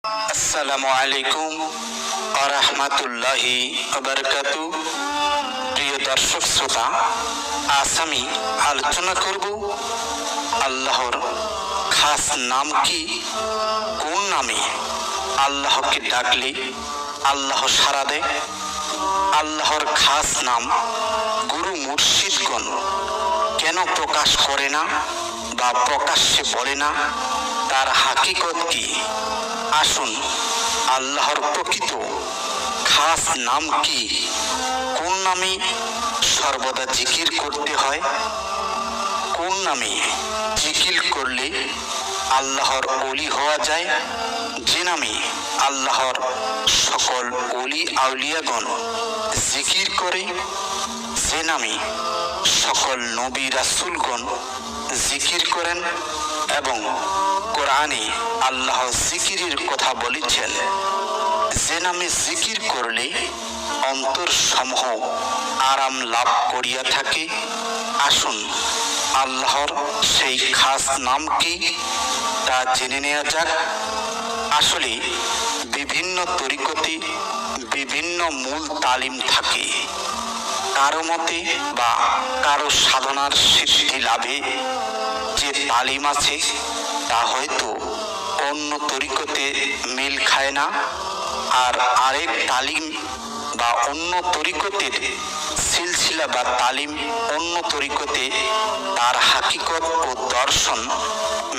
আসসালামু আলাইকুম ওয়া রাহমাতুল্লাহি ওয়া বারাকাতুহু। প্রিয় দর্শক শ্রোতা, আজ আমি আলোচনা করব আল্লাহর খাস নাম কি, কোন নামে আল্লাহকে ডাকলে আল্লাহ সাড়া দেয়। আল্লাহর খাস নাম গুরু মুর্শিদগণ কেন প্রকাশ করে না বা প্রকাশ্যে বলে না, তার হাকিকত কি। আসুন আল্লাহর প্রকৃত খাস নাম কি, কোন নামে সর্বদা জিকির করতে হয়, কোন নামে জিকির করলে আল্লাহর ওলি হওয়া যায়, যে নামে আল্লাহর সকল ওলি আউলিয়াগণ জিকির করে, যে নামে সকল নবী রাসূলগণ জিকির করেন এবং কোরআনে আল্লাহ জিকিরের কথা বলেছেন, যে নামে জিকির করলে অন্তর সমূহ আরাম লাভ করিয়া থাকে। আসুন আল্লাহর সেই খাস নাম কি তা জেনে নেওয়া যাক। আসলে বিভিন্ন তরিকতে বিভিন্ন মূল তালিম থাকে। কারো মতে বা কারো সাধনার সিদ্ধি লাভে যে তালিম আছে তা হয়তো অন্য তরিকতে মিল খায় না, আর আরেক তালিম বা অন্য তরিকতের সিলসিলা বা তালিম অন্য তরিকতে তার হাকিকত ও দর্শন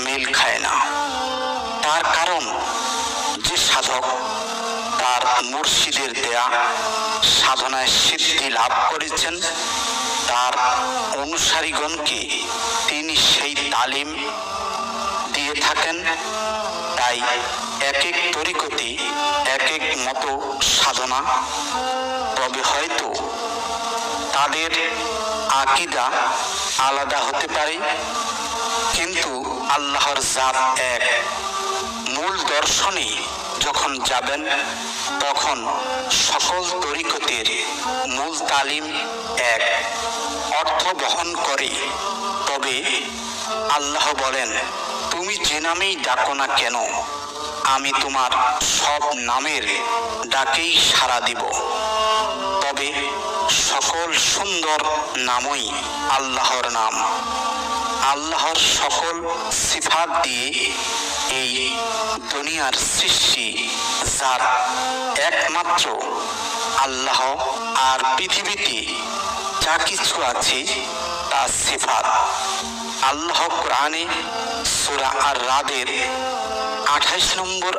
মিল খায় না। তার কারণ যে সাধক তার মুর্শিদের দেয়া সাধনায় সিদ্ধি লাভ করেছেন, তার অনুসারীগণকে তিনি সেই তালিম দিয়ে থাকেন। তাই এক এক তরিকতে এক এক মতো সাধনা, তবে হয়তো তাদের আকীদা আলাদা হতে পারে, কিন্তু আল্লাহর জাত এক। মূল দর্শনে যখন যাবেন তখন সকল তরিকতের মূল তালিম এক অর্থ বহন করে। তবে আল্লাহ বলেন, তুমি যে নামেই ডাকো না কেন, আমি তোমার সব নামের ডাকেই সাড়া দিব। তবে সকল সুন্দর নামই আল্লাহর নাম। আল্লাহর সকল সিফাত দিয়ে এই দুনিয়ার সৃষ্টি যার একমাত্র আল্লাহ, আর পৃথিবীতে যা কিছু আছে তা সিফাত। আল্লাহ কোরআনে সূরা আর-রাদের 28 নম্বর